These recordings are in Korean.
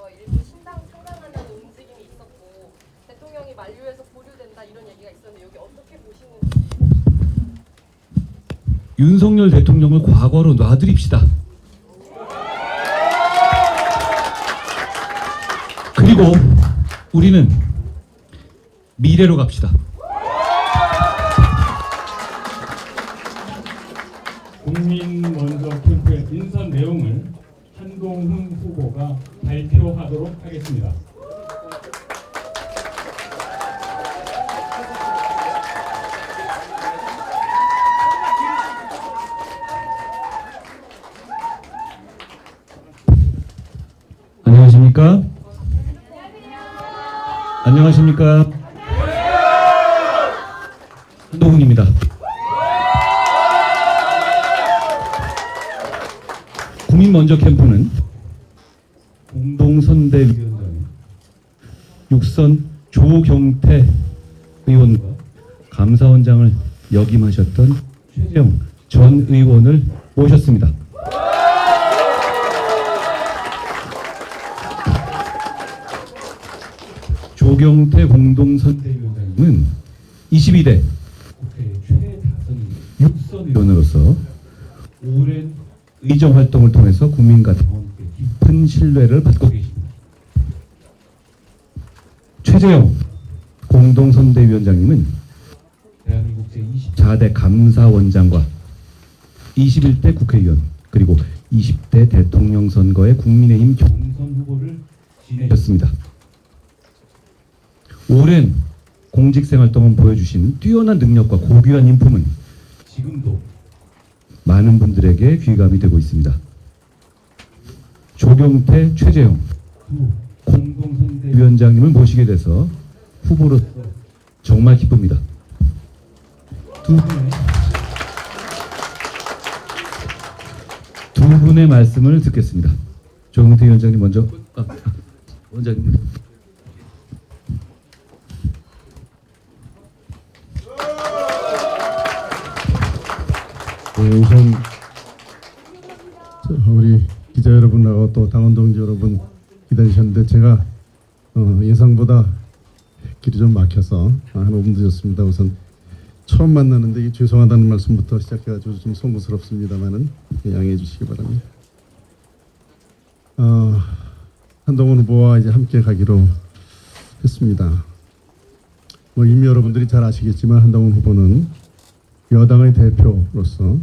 내부에서 일부 신당 창당하는 움직임이 있었고 대통령이 만류해서 보류된다 이런 얘기가 있었는데 여기 어떻게 보시는지. 윤석열 대통령을 과거로 놔드립시다. 그리고 우리는 미래로 갑시다. 국민 먼저 캠프의 인선 내용을 한동훈 후보가 발표하도록 하겠습니다. 안녕하십니까? 안녕하십니까? 한동훈입니다. 국민 먼저 캠프는 공동선대위원장 육선 조경태 의원과 감사원장을 역임하셨던 최재형 전 의원을 모셨습니다. 조경태 공동선대위원장님은 22대 국회 최다선 육선 의원으로서 오랜 의정 활동을 통해서 국민과 당원께 깊은 신뢰를 받고 계십니다. 최재형 공동선대위원장님은 대한민국 제24대 감사원장과 21대 국회의원 그리고 20대 대통령 선거의 국민의힘 경선 후보를 지내셨습니다. 오랜 공직생활 동안 보여주신 뛰어난 능력과 고귀한 인품은 지금도 많은 분들에게 귀감이 되고 있습니다. 조경태, 최재형 공동선대위원장님을 모시게 돼서 후보로서 정말 기쁩니다. 두 분의 말씀을 듣겠습니다. 조경태 위원장님 먼저. 원장님. 우선 우리 기자 여러분하고 또 당원 동지 여러분 기다리셨는데 제가 예상보다 길이 좀 막혀서 한 5분 늦었습니다. 우선 처음 만나는데 죄송하다는 말씀부터 시작해가지고 좀 송구스럽습니다만은 양해해 주시기 바랍니다. 한동훈 후보와 이제 함께 가기로 했습니다. 이미 여러분들이 잘 아시겠지만 한동훈 후보는 여당의 대표로서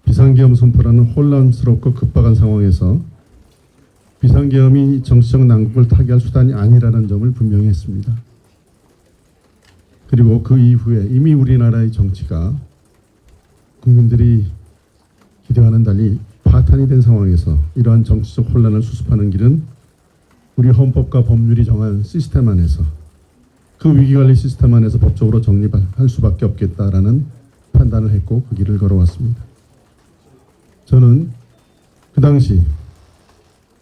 비상계엄 선포라는 혼란스럽고 급박한 상황에서 비상계엄이 정치적 난국을 타개할 수단이 아니라는 점을 분명히 했습니다. 그리고 그 이후에 이미 우리나라의 정치가 국민들이 기대와는 달리 파탄이 된 상황에서 이러한 정치적 혼란을 수습하는 길은 우리 헌법과 법률이 정한 시스템 안에서 그 위기관리 시스템 안에서 법적으로 정립할 수밖에 없겠다라는 판단을 했고 그 길을 걸어왔습니다. 저는 그 당시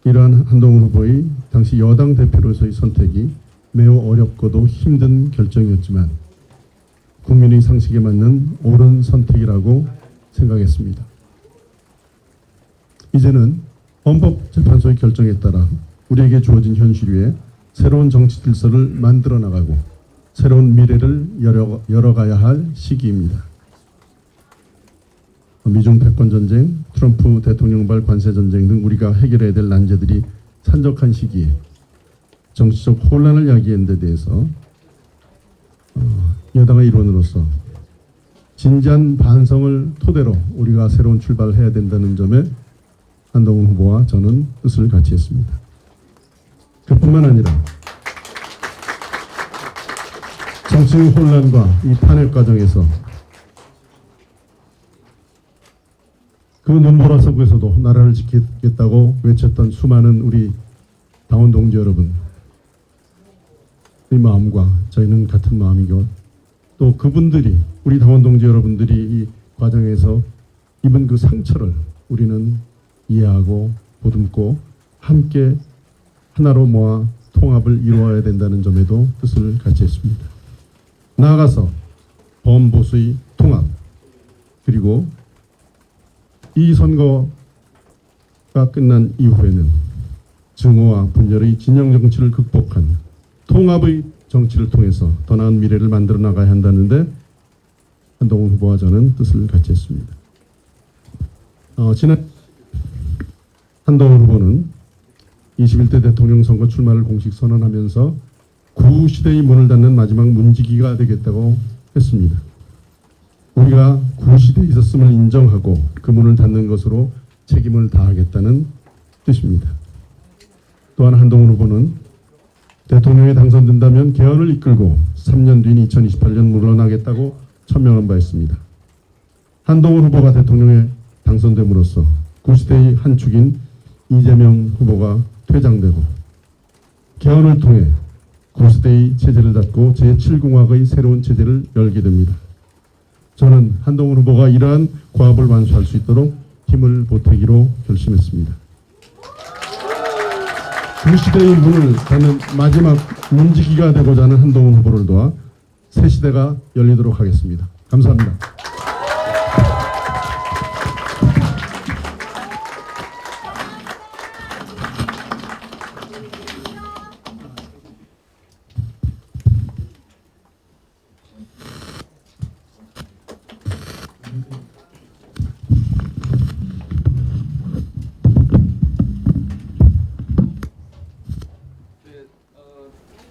이러한 한동훈 후보의 당시 여당 대표로서의 선택이 매우 어렵고도 힘든 결정이었지만 국민의 상식에 맞는 옳은 선택이라고 생각했습니다. 이제는 헌법재판소의 결정에 따라 우리에게 주어진 현실 위에 새로운 정치 질서를 만들어 나가고 새로운 미래를 열어가야 할 시기입니다. 미중 패권 전쟁, 트럼프 대통령발 관세 전쟁 등 우리가 해결해야 될 난제들이 산적한 시기에 정치적 혼란을 야기한 데 대해서 여당의 일원으로서 진지한 반성을 토대로 우리가 새로운 출발을 해야 된다는 점에 한동훈 후보와 저는 뜻을 같이 했습니다. 그뿐만 아니라 정치의 혼란과 이 탄핵 과정에서 그 눈보라 속에서도 나라를 지키겠다고 외쳤던 수많은 우리 당원 동지 여러분 이 마음과 저희는 같은 마음이고 또 그분들이 우리 당원 동지 여러분들이 이 과정에서 입은 그 상처를 우리는 이해하고 보듬고 함께 하나로 모아 통합을 이루어야 된다는 점에도 뜻을 같이 했습니다. 나아가서 범보수의 통합 그리고 이 선거가 끝난 이후에는 증오와 분열의 진영 정치를 극복한 통합의 정치를 통해서 더 나은 미래를 만들어 나가야 한다는데 한동훈 후보와 저는 뜻을 같이 했습니다. 지난 한동훈 후보는 21대 대통령 선거 출마를 공식 선언하면서 구시대의 문을 닫는 마지막 문지기가 되겠다고 했습니다. 우리가 구시대에 있었음을 인정하고 그 문을 닫는 것으로 책임을 다하겠다는 뜻입니다. 또한 한동훈 후보는 대통령에 당선된다면 개헌을 이끌고 3년 뒤인 2028년 물러나겠다고 천명한 바 있습니다. 한동훈 후보가 대통령에 당선됨으로써 구시대의 한 축인 이재명 후보가 퇴장되고 개헌을 통해 구시대의 체제를 닫고 제7공화국의 새로운 체제를 열게 됩니다. 저는 한동훈 후보가 이러한 과업을 완수할 수 있도록 힘을 보태기로 결심했습니다. 구시대의 문을 닫는 마지막 문지기가 되고자 하는 한동훈 후보를 도와 새 시대가 열리도록 하겠습니다. 감사합니다.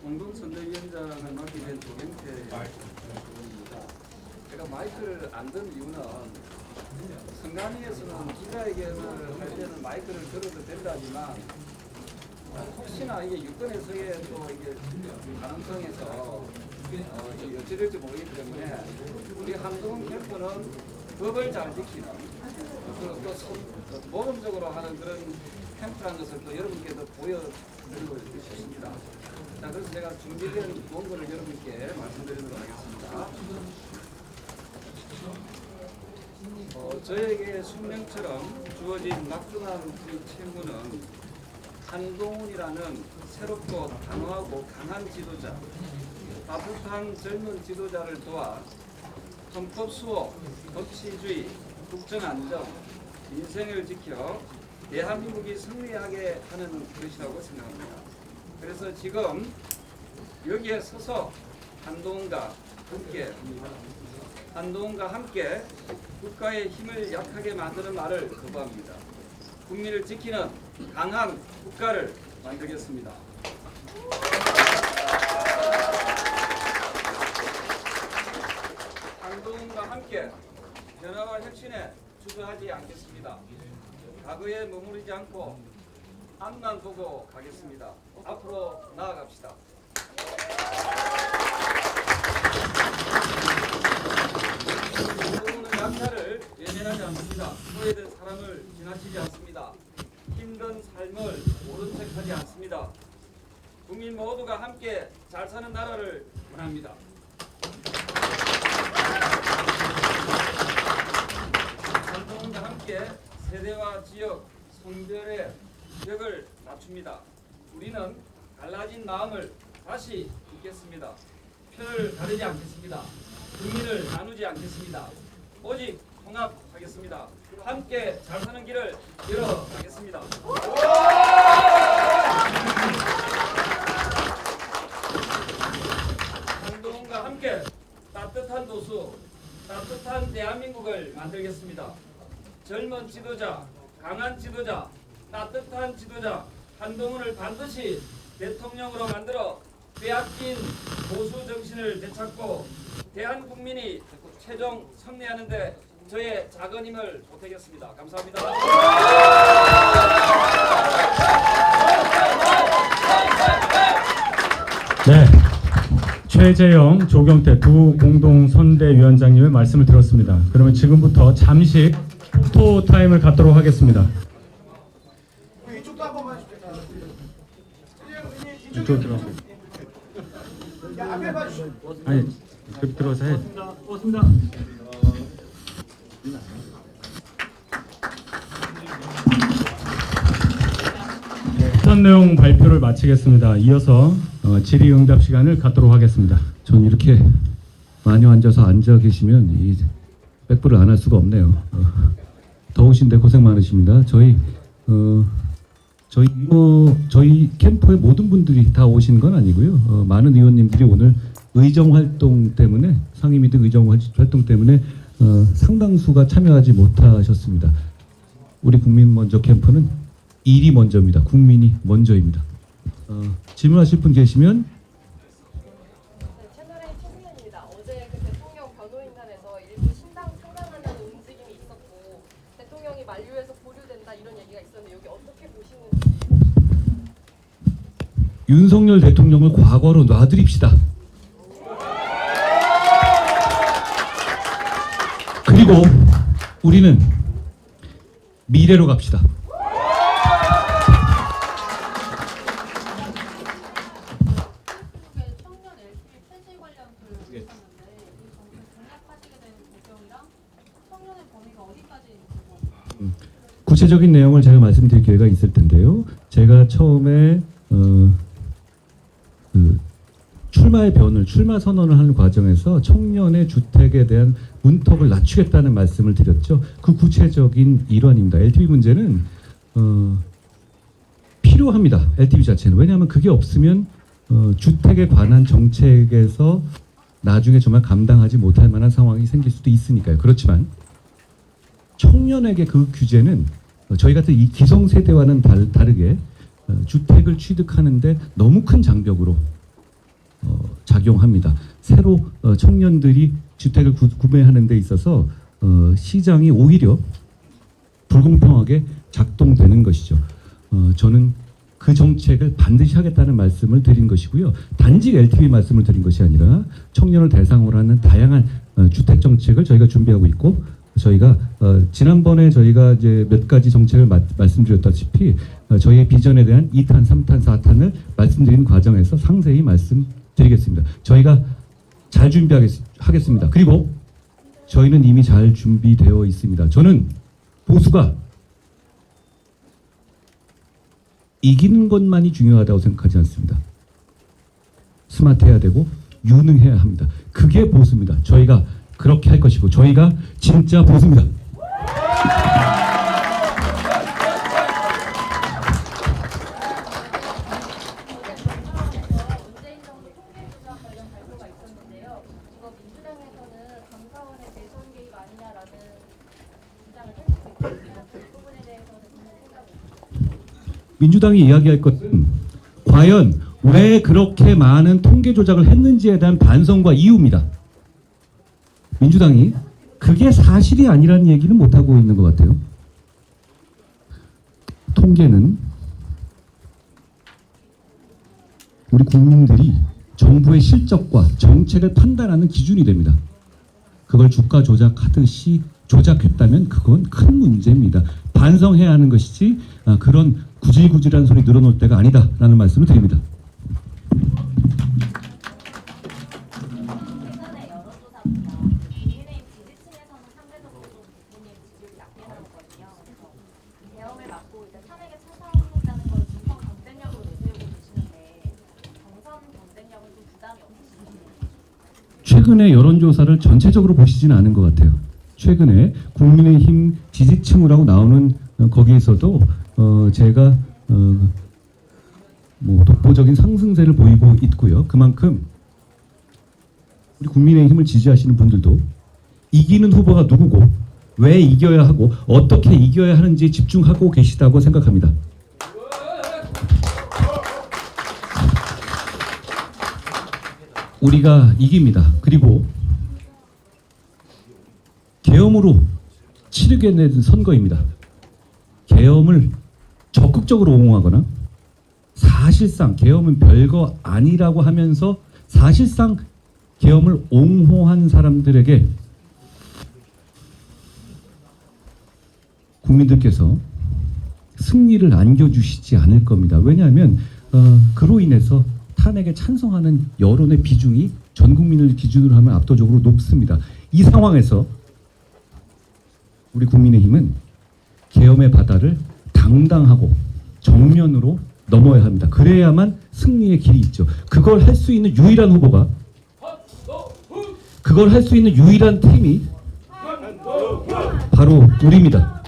공동선대위원장을 맡게 된 조경태 의원입니다. 제가 마이크를 안 든 이유는 선관위에서는 기자회견을 할 때는 마이크를 들어도 된다지만 혹시나 이게 유권해서의 또 이게 가능성에서 어찌 될지 모르기 때문에 우리 한동훈 캠프는 법을 잘 지키는 또 모범적으로 하는 그런 캠프라는 것을 또 여러분께도 보여드리고 싶습니다. 자, 그래서 제가 준비된 원고를 여러분께 말씀드리도록 하겠습니다. 저에게 숙명처럼 주어진 막중한 그 책무는 한동훈이라는 새롭고 단호하고 강한 지도자, 따뜻한 젊은 지도자를 도와 헌법 수호, 법치주의, 국정안정, 민생을 지켜 대한민국이 승리하게 하는 것이라고 생각합니다. 그래서 지금 여기에 서서 한동훈과 함께 국가의 힘을 약하게 만드는 말을 거부합니다. 국민을 지키는 강한 국가를 만들겠습니다. 한동훈과 함께 변화와 혁신에 주저하지 않겠습니다. 과거에 머무르지 않고 앞만 보고 가겠습니다. 앞으로 나아갑시다. 한동훈은 약탈을 외면하지 않습니다. 소외된 사람을 지나치지 않습니다. 힘든 삶을 모른 척하지 않습니다. 국민 모두가 함께 잘 사는 나라를 원합니다. 한동훈과 함께 세대와 지역, 성별의 벽을 낮춥니다. 우리는 갈라진 마음을 다시 잇겠습니다. 표를 가르지 않겠습니다. 국민을 나누지 않겠습니다. 오직 통합하겠습니다. 함께 잘 사는 길을 열어가겠습니다. 한동훈과 함께 따뜻한 도수, 따뜻한 대한민국을 만들겠습니다. 젊은 지도자, 강한 지도자, 따뜻한 지도자 한동훈을 반드시 대통령으로 만들어 빼앗긴 보수 정신을 되찾고 대한국민이 최종 승리하는 데 저의 작은 힘을 보태겠습니다. 감사합니다. 네, 최재형, 조경태 두 공동선대위원장님의 말씀을 들었습니다. 그러면 지금부터 잠시 포토 타임을 갖도록 하겠습니다. 이쪽도 한 번만 해주세요. 이쪽 들어가세요. 야, 앞에 봐주세요. 아니, 그 들어가서 해. 고맙습니다. 어떤 내용 발표를 마치겠습니다. 이어서 질의응답 시간을 갖도록 하겠습니다. 전 이렇게 많이 앉아 계시면 이 백불을 안 할 수가 없네요. 더우신데 고생 많으십니다. 저희 저희 캠프에 모든 분들이 다 오신 건 아니고요. 많은 의원님들이 오늘 의정 활동 때문에 상임위 등 의정 활동 때문에 상당수가 참여하지 못하셨습니다. 우리 국민 먼저 캠프는 일이 먼저입니다. 국민이 먼저입니다. 질문하실 분 계시면 네, 채널A 최승현입니다. 어제 그 대통령 변호인단에서 일부 신당 상당한다는 움직임이 있었고 대통령이 만류해서 보류된다 이런 얘기가 있었는데 여기 어떻게 보시는지. 윤석열 대통령을 과거로 놔드립시다. 그리고 우리는 미래로 갑시다. 청년 LTV 폐지 관련 글을 있었는데 이 정책 공략하시게 되는 배경이랑 청년의 범위가 어디까지 있는지 구체적인 내용을 제가 말씀드릴 기회가 있을 텐데요. 제가 처음에 출마 선언을 하는 과정에서 청년의 주택에 대한 문턱을 낮추겠다는 말씀을 드렸죠. 그 구체적인 일환입니다. LTV 문제는 필요합니다. LTV 자체는. 왜냐하면 그게 없으면 주택에 관한 정책에서 나중에 정말 감당하지 못할 만한 상황이 생길 수도 있으니까요. 그렇지만 청년에게 그 규제는 저희 같은 이 기성세대와는 다르게 주택을 취득하는데 너무 큰 장벽으로 작용합니다. 새로 청년들이 주택을 구매하는 데 있어서 시장이 오히려 불공평하게 작동되는 것이죠. 저는 그 정책을 반드시 하겠다는 말씀을 드린 것이고요. 단지 LTV 말씀을 드린 것이 아니라 청년을 대상으로 하는 다양한 주택 정책을 저희가 준비하고 있고 저희가 지난번에 저희가 이제 몇 가지 정책을 말씀드렸다시피 저희의 비전에 대한 2탄, 3탄, 4탄을 말씀드린 과정에서 상세히 말씀드리겠습니다. 저희가 잘 준비하겠습니다. 그리고 저희는 이미 잘 준비되어 있습니다. 저는 보수가 이기는 것만이 중요하다고 생각하지 않습니다. 스마트해야 되고 유능해야 합니다. 그게 보수입니다. 저희가 그렇게 할 것이고 저희가 진짜 보수입니다. 문재인 정부 통계 조작 관련 발표가 있었는데요. 이거 민주당에서는 감사원의 대선 개입 아니냐라는 주장을 펼치고 있거든요. 그 부분에 대해서는 무슨 생각이세요? 민주당이 이야기할 것은 과연 왜 그렇게 많은 통계 조작을 했는지에 대한 반성과 이유입니다. 민주당이 그게 사실이 아니라는 얘기는 못하고 있는 것 같아요. 통계는 우리 국민들이 정부의 실적과 정책을 판단하는 기준이 됩니다. 그걸 주가 조작하듯이 조작했다면 그건 큰 문제입니다. 반성해야 하는 것이지 그런 구질구질한 소리 늘어놓을 때가 아니다라는 말씀을 드립니다. 최근에 여론조사입니다. 국민의힘 지지층에서는 상대적으로 좀 국민의힘 지지율이 낮게 나오거든요. 그래서 대형을 맡고 이제 탄핵에 찬성했다는 걸 중성 경쟁력으로 내세우고 계시는데 경선 경쟁력은 좀 부담이 없으신가요? 최근에 여론조사를 전체적으로 보시지는 않은 것 같아요. 최근에 국민의힘 지지층이라고 나오는 거기에서도 제가 뭐 독보적인 상승세를 보이고 있고요. 그만큼 우리 국민의힘을 지지하시는 분들도 이기는 후보가 누구고 왜 이겨야 하고 어떻게 이겨야 하는지 집중하고 계시다고 생각합니다. 우리가 이깁니다. 그리고 계엄으로 치르게 된 선거입니다. 계엄을 적극적으로 옹호하거나 사실상 계엄은 별거 아니라고 하면서 사실상 계엄을 옹호한 사람들에게 국민들께서 승리를 안겨주시지 않을 겁니다. 왜냐하면 그로 인해서 탄핵에 찬성하는 여론의 비중이 전 국민을 기준으로 하면 압도적으로 높습니다. 이 상황에서 우리 국민의힘은 계엄의 바다를 당당하고 정면으로 넘어야 합니다. 그래야만 승리의 길이 있죠. 그걸 할 수 있는 유일한 후보가 그걸 할 수 있는 유일한 팀이 바로 우리입니다.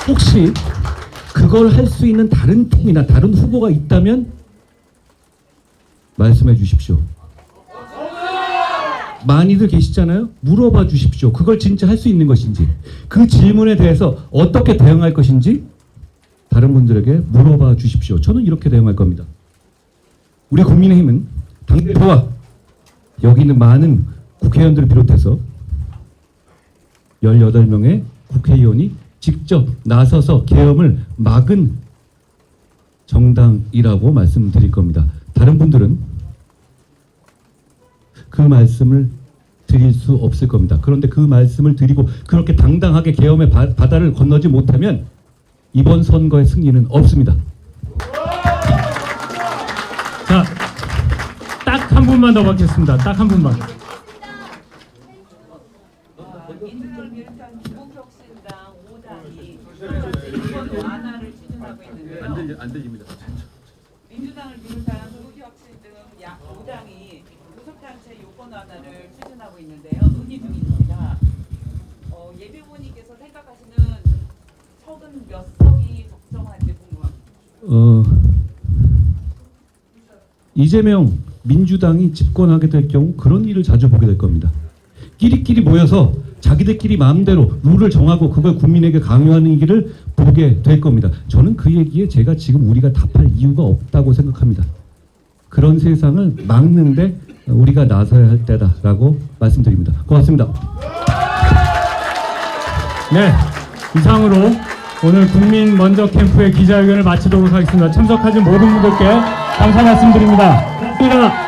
혹시 그걸 할 수 있는 다른 팀이나 다른 후보가 있다면 말씀해 주십시오. 많이들 계시잖아요. 물어봐 주십시오. 그걸 진짜 할 수 있는 것인지, 그 질문에 대해서 어떻게 대응할 것인지 다른 분들에게 물어봐 주십시오. 저는 이렇게 대응할 겁니다. 우리 국민의힘은 당대표와 여기 있는 많은 국회의원들을 비롯해서 18명의 국회의원이 직접 나서서 계엄을 막은 정당이라고 말씀드릴 겁니다. 다른 분들은 그 말씀을 드릴 수 없을 겁니다. 그런데 그 말씀을 드리고 그렇게 당당하게 계엄의 바다를 건너지 못하면 이번 선거의 승리는 없습니다. 자, 딱 한 분만 더 받겠습니다. 딱 한 분만. 민주당을 비롯한 기본혁신당 5당이 이번 완화를 추진하고 있는데요. 안 들립니다. 민주당을 비롯한 기본혁신 등 약 5당이 교섭단체 요건 완화를 추진하고 있는데요. 논의 중입니다. 예비 후보님께서 생각하시는 석은 몇 석이 적정한지 궁금합니다. 이재명 민주당이 집권하게 될 경우 그런 일을 자주 보게 될 겁니다. 끼리끼리 모여서 자기들끼리 마음대로 룰을 정하고 그걸 국민에게 강요하는 길을 보게 될 겁니다. 저는 그 얘기에 제가 지금 우리가 답할 이유가 없다고 생각합니다. 그런 세상을 막는데 우리가 나서야 할 때다라고 말씀드립니다. 고맙습니다. 네, 이상으로 오늘 국민 먼저 캠프의 기자회견을 마치도록 하겠습니다. 참석하신 모든 분들께 감사 말씀드립니다. 고맙습니다.